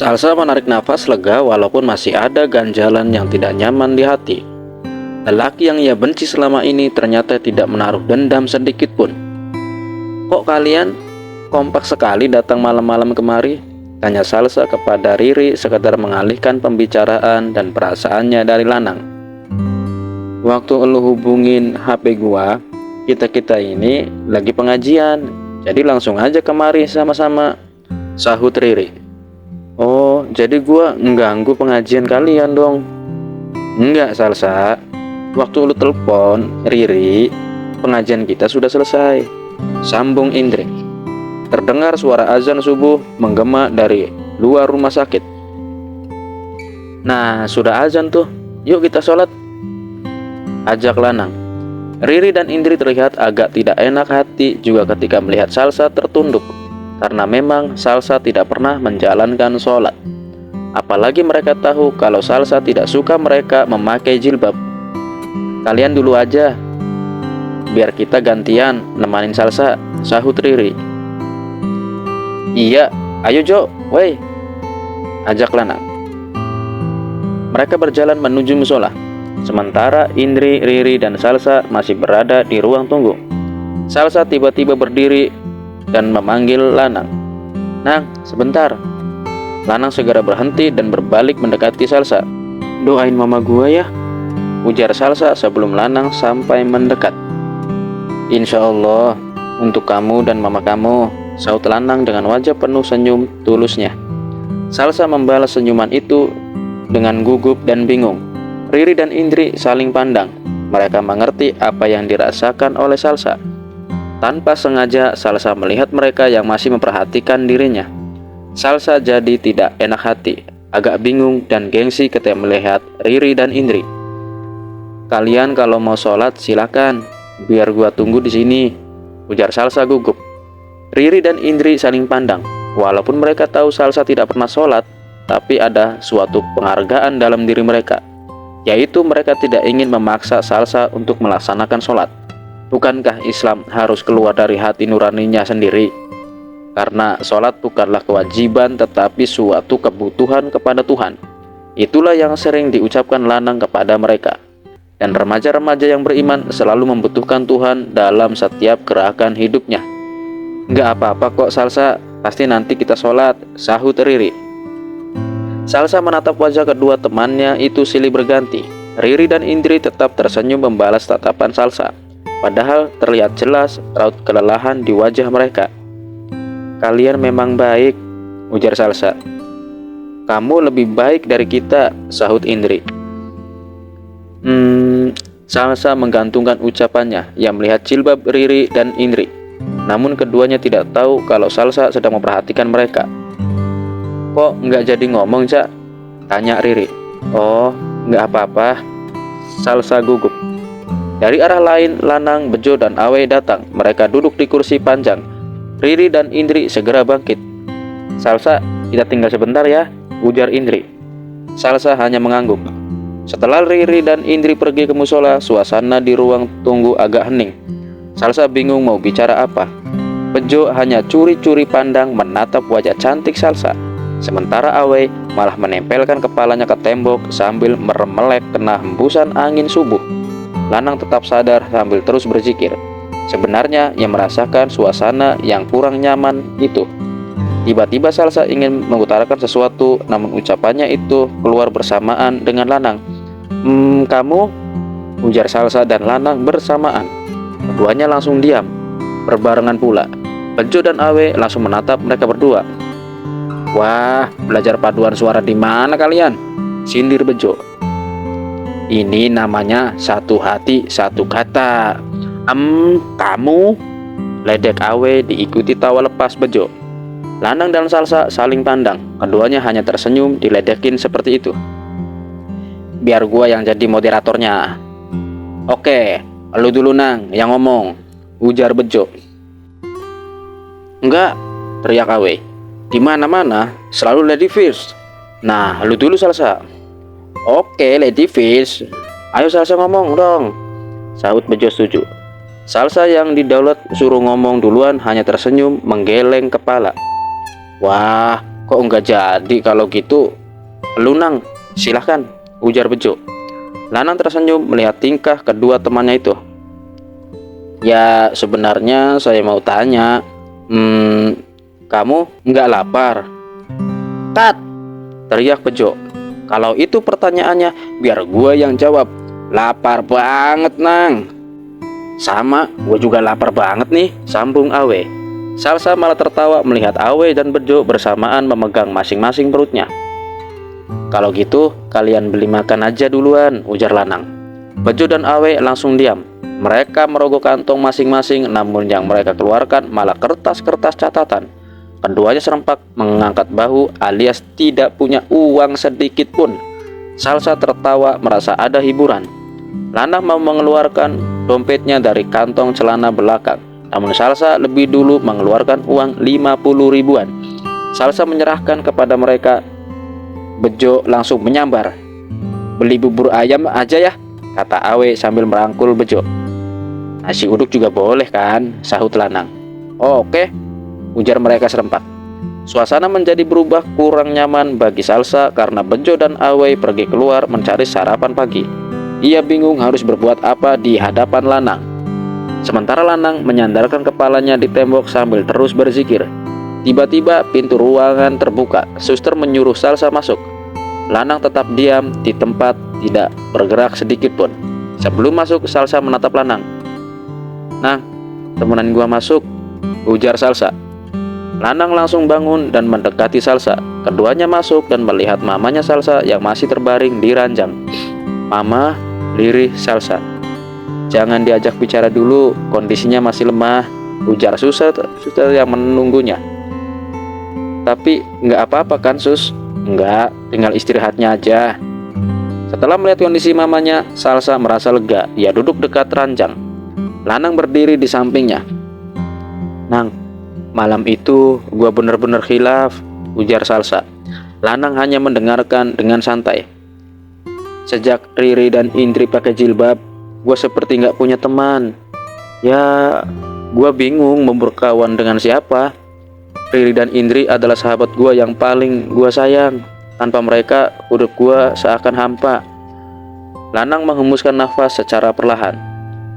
Salsa menarik nafas lega walaupun masih ada ganjalan yang tidak nyaman di hati. Lelaki yang ia benci selama ini ternyata tidak menaruh dendam sedikit pun. "Kok kalian kompak sekali datang malam-malam kemari?" tanya Salsa kepada Riri sekedar mengalihkan pembicaraan dan perasaannya dari Lanang. "Waktu lu hubungin HP gua, kita ini lagi pengajian, jadi langsung aja kemari sama-sama," sahut Riri. "Oh, jadi gua mengganggu pengajian kalian dong?" "Enggak, Salsa. Waktu lu telepon Riri, pengajian kita sudah selesai," sambung Indri. Terdengar suara azan subuh menggema dari luar rumah sakit. "Nah, sudah azan tuh. Yuk kita sholat," ajak Lanang. Riri dan Indri terlihat agak tidak enak hati juga ketika melihat Salsa tertunduk, karena memang Salsa tidak pernah menjalankan sholat. Apalagi mereka tahu kalau Salsa tidak suka mereka memakai jilbab. "Kalian dulu aja, biar kita gantian nemanin Salsa," sahut Riri. "Iya, ayo Jo, woi," ajak Lanang. Mereka berjalan menuju musola, sementara Indri, Riri, dan Salsa masih berada di ruang tunggu. Salsa tiba-tiba berdiri dan memanggil Lanang. "Nang, sebentar." Lanang segera berhenti dan berbalik mendekati Salsa. "Doain mama gua ya," ujar Salsa sebelum Lanang sampai mendekat. "Insya Allah, untuk kamu dan mama kamu," sahut Lanang dengan wajah penuh senyum tulusnya. Salsa membalas senyuman itu dengan gugup dan bingung. Riri dan Indri saling pandang. Mereka mengerti apa yang dirasakan oleh Salsa. Tanpa sengaja, Salsa melihat mereka yang masih memperhatikan dirinya. Salsa jadi tidak enak hati, agak bingung dan gengsi ketika melihat Riri dan Indri. "Kalian kalau mau sholat silakan, biar gua tunggu di sini," ujar Salsa gugup. Riri dan Indri saling pandang. Walaupun mereka tahu Salsa tidak pernah sholat, tapi ada suatu penghargaan dalam diri mereka, yaitu mereka tidak ingin memaksa Salsa untuk melaksanakan sholat. Bukankah Islam harus keluar dari hati nuraninya sendiri? Karena sholat bukanlah kewajiban tetapi suatu kebutuhan kepada Tuhan. Itulah yang sering diucapkan Lanang kepada mereka. Dan remaja-remaja yang beriman selalu membutuhkan Tuhan dalam setiap gerakan hidupnya. "Nggak apa-apa kok Salsa, pasti nanti kita sholat," sahut Riri. Salsa menatap wajah kedua temannya itu silih berganti. Riri dan Indri tetap tersenyum membalas tatapan Salsa, padahal terlihat jelas raut kelelahan di wajah mereka. "Kalian memang baik," ujar Salsa. "Kamu lebih baik dari kita," sahut Indri. Salsa menggantungkan ucapannya yang melihat jilbab Riri dan Indri. Namun keduanya tidak tahu kalau Salsa sedang memperhatikan mereka. "Kok nggak jadi ngomong, Cak?" tanya Riri. "Oh, nggak apa-apa," Salsa gugup. Dari arah lain, Lanang, Bejo, dan Awe datang. Mereka duduk di kursi panjang. Riri dan Indri segera bangkit. "Salsa, kita tinggal sebentar ya," ujar Indri. Salsa hanya mengangguk. Setelah Riri dan Indri pergi ke musola, suasana di ruang tunggu agak hening. Salsa bingung mau bicara apa. Bejo hanya curi-curi pandang menatap wajah cantik Salsa. Sementara Awe malah menempelkan kepalanya ke tembok sambil meremelek kena hembusan angin subuh. Lanang tetap sadar sambil terus berzikir. Sebenarnya ia merasakan suasana yang kurang nyaman itu. Tiba-tiba Salsa ingin mengutarakan sesuatu, namun ucapannya itu keluar bersamaan dengan Lanang. Kamu?" ujar Salsa dan Lanang bersamaan. Keduanya langsung diam. Berbarengan pula, Bejo dan Awe langsung menatap mereka berdua. "Wah, belajar paduan suara di mana kalian?" sindir Bejo. "Ini namanya satu hati satu kata." Kamu?" ledek Awe diikuti tawa lepas Bejo. Lanang dan Salsa saling pandang. Keduanya hanya tersenyum diledekin seperti itu. "Biar gua yang jadi moderatornya." "Oke, lu dulu Nang yang ngomong," ujar Bejo. "Enggak," teriak Awe. "Di mana-mana selalu lady first. Nah, lu dulu Salsa." "Oke, lady first. Ayo Salsa ngomong dong," sahut Bejo setuju. Salsa yang didaulat suruh ngomong duluan hanya tersenyum menggeleng kepala. "Wah, Kok enggak jadi? Kalau gitu, lu Nang, silahkan, ujar Bejo. Lanang tersenyum melihat tingkah kedua temannya itu. Ya, sebenarnya saya mau tanya, kamu nggak lapar? Tat, teriak Bejo. Kalau itu pertanyaannya, biar gua yang jawab. Lapar banget, Nang. Sama, gua juga lapar banget nih, sambung Awe. Salsa malah tertawa melihat Awe dan Bejo bersamaan memegang masing-masing perutnya. Kalau gitu, kalian beli makan aja duluan, ujar Lanang. Bejo dan Awe langsung diam. Mereka merogoh kantong masing-masing, namun yang mereka keluarkan malah kertas-kertas catatan. Keduanya serempak mengangkat bahu alias tidak punya uang sedikit pun. Salsa tertawa merasa ada hiburan. Lanang mau mengeluarkan dompetnya dari kantong celana belakang, namun Salsa lebih dulu mengeluarkan uang 50 ribuan. Salsa menyerahkan kepada mereka. Bejo langsung menyambar. Beli bubur ayam aja ya, kata Awe sambil merangkul Bejo. Nasi uduk juga boleh kan, sahut Lanang. Oke, ujar mereka serempak. Suasana menjadi berubah kurang nyaman bagi Salsa karena Bejo dan Awe pergi keluar mencari sarapan pagi. Ia bingung harus berbuat apa di hadapan Lanang. Sementara Lanang menyandarkan kepalanya di tembok sambil terus berzikir. Tiba-tiba pintu ruangan terbuka. Suster menyuruh Salsa masuk. Lanang tetap diam di tempat, tidak bergerak sedikit pun. Sebelum masuk, Salsa menatap Lanang. Nang, temenan gua masuk, ujar Salsa. Lanang langsung bangun dan mendekati Salsa. Keduanya masuk dan melihat mamanya Salsa yang masih terbaring di ranjang. Mama, lirih Salsa. Jangan diajak bicara dulu, kondisinya masih lemah, ujar suster yang menunggunya. Tapi nggak apa-apa kan sus? Nggak, tinggal istirahatnya aja. Setelah melihat kondisi mamanya, Salsa merasa lega. Ia duduk dekat ranjang. Lanang berdiri di sampingnya. Nang, malam itu gua bener-bener khilaf, ujar Salsa. Lanang hanya mendengarkan dengan santai. Sejak Riri dan Indri pakai jilbab, gue seperti nggak punya teman. Ya, gue bingung mau berkawan dengan siapa. Riri dan Indri adalah sahabat gue yang paling gue sayang. Tanpa mereka, hidup gue seakan hampa. Lanang menghembuskan nafas secara perlahan.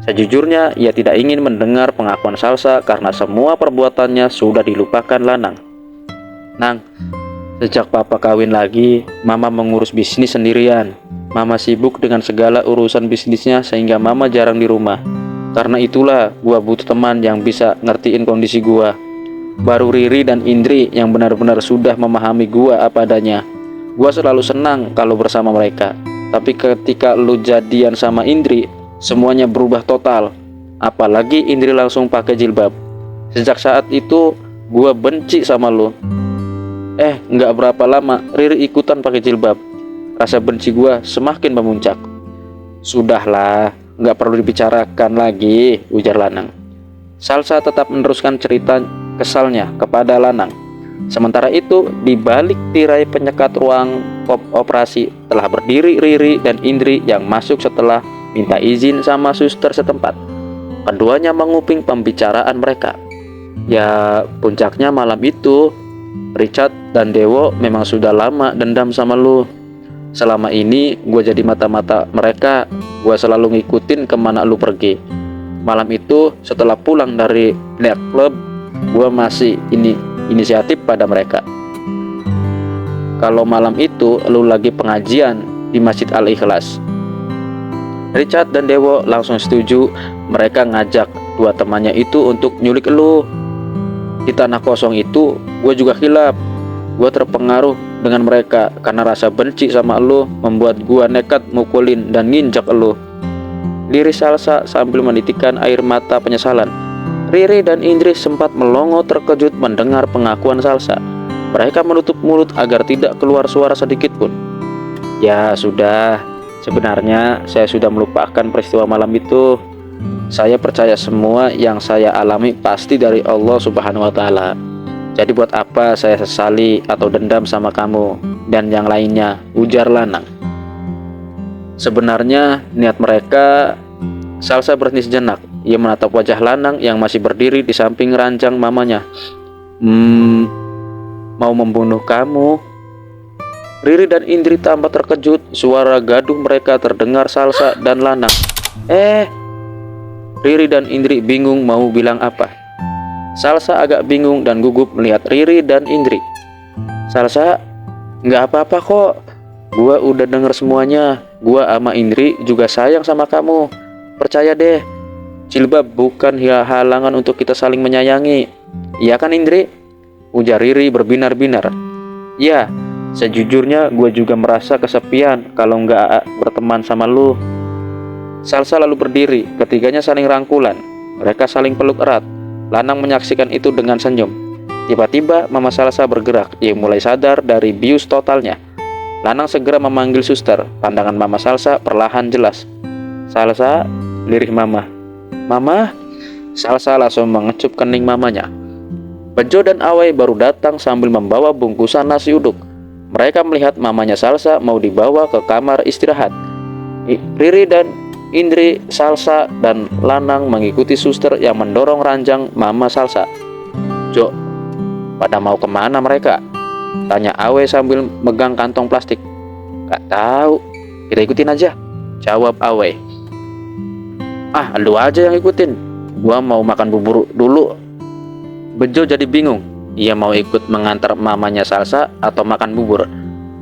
Sejujurnya, ia tidak ingin mendengar pengakuan Salsa karena semua perbuatannya sudah dilupakan Lanang. Nang, sejak papa kawin lagi, mama mengurus bisnis sendirian. Mama sibuk dengan segala urusan bisnisnya sehingga mama jarang di rumah. Karena itulah gua butuh teman yang bisa ngertiin kondisi gua. Baru Riri dan Indri yang benar-benar sudah memahami gua apa adanya. Gua selalu senang kalau bersama mereka. Tapi ketika lu jadian sama Indri, semuanya berubah total. Apalagi Indri langsung pakai jilbab. Sejak saat itu gua benci sama lu. Nggak berapa lama Riri ikutan pakai jilbab. Rasa benci gua semakin memuncak. Sudahlah, nggak perlu dibicarakan lagi, ujar Lanang. Salsa tetap meneruskan cerita kesalnya kepada Lanang. Sementara itu, di balik tirai penyekat ruang operasi telah berdiri Riri dan Indri yang masuk setelah minta izin sama suster setempat. Keduanya menguping pembicaraan mereka. Ya, puncaknya malam itu Richard dan Dewo memang sudah lama dendam sama lu. Selama ini gue jadi mata-mata mereka. Gue selalu ngikutin kemana lu pergi. Malam itu setelah pulang dari night club, gue masih inisiatif pada mereka. Kalau malam itu lu lagi pengajian di Masjid Al-Ikhlas. Richard dan Dewo langsung setuju. Mereka ngajak dua temannya itu untuk nyulik lu. Di tanah kosong itu gue juga khilaf. Gue terpengaruh dengan mereka karena rasa benci sama lu membuat gue nekat mukulin dan nginjak lu. Liris Salsa sambil menitikkan air mata penyesalan. Riri dan Indri sempat melongo terkejut mendengar pengakuan Salsa. Mereka menutup mulut agar tidak keluar suara sedikit pun. Ya sudah, sebenarnya saya sudah melupakan peristiwa malam itu. Saya percaya semua yang saya alami pasti dari Allah Subhanahu wa Ta'ala. Jadi buat apa saya sesali atau dendam sama kamu dan yang lainnya, ujar Lanang. Sebenarnya niat mereka. Salsa berhenti sejenak. Ia menatap wajah Lanang yang masih berdiri di samping ranjang mamanya. mau membunuh kamu. Riri dan Indri tambah terkejut. Suara gaduh mereka terdengar Salsa dan Lanang. Riri dan Indri bingung mau bilang apa. Salsa agak bingung dan gugup melihat Riri dan Indri. Salsa, nggak apa-apa kok. Gua udah denger semuanya. Gua sama Indri juga sayang sama kamu. Percaya deh, jilbab bukan halangan untuk kita saling menyayangi. Iya kan Indri? Ujar Riri berbinar-binar. Ya, sejujurnya gue juga merasa kesepian kalau nggak berteman sama lu. Salsa lalu berdiri, ketiganya saling rangkulan. Mereka saling peluk erat. Lanang menyaksikan itu dengan senyum. Tiba-tiba Mama Salsa bergerak. Ia mulai sadar dari bius totalnya. Lanang segera memanggil suster. Pandangan Mama Salsa perlahan jelas. Salsa, lirih Mama. Mama? Salsa langsung mengecup kening mamanya. Bejo dan Awai baru datang sambil membawa bungkusan nasi uduk. Mereka melihat mamanya Salsa mau dibawa ke kamar istirahat. Riri dan Indri, Salsa, dan Lanang mengikuti suster yang mendorong ranjang Mama Salsa. Jo, pada mau kemana mereka? Tanya Awe sambil megang kantong plastik. Gak tahu, kita ikutin aja, jawab Awe. Lu aja yang ikutin, gua mau makan bubur dulu. Bejo jadi bingung, ia mau ikut mengantar mamanya Salsa atau makan bubur.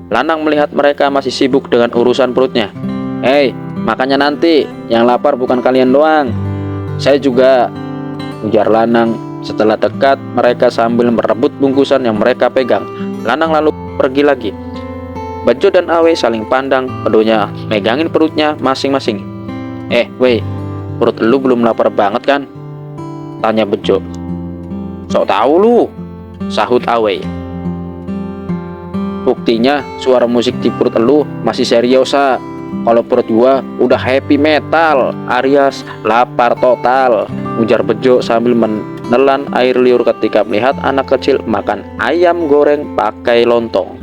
Lanang melihat mereka masih sibuk dengan urusan perutnya. Makannya nanti, yang lapar bukan kalian doang. Saya juga, ujar Lanang. Setelah dekat, mereka sambil merebut bungkusan yang mereka pegang. Lanang lalu pergi lagi. Bejo dan Awe saling pandang, keduanya megangin perutnya masing-masing. Weh, perut lu belum lapar banget kan? Tanya Bejo. Sok tahu lu, sahut Awe. Buktinya suara musik di perut lu masih seriosa. Kalau perut gua udah happy metal, alias lapar total, ujar Bejo sambil menelan air liur ketika melihat anak kecil makan ayam goreng pakai lontong.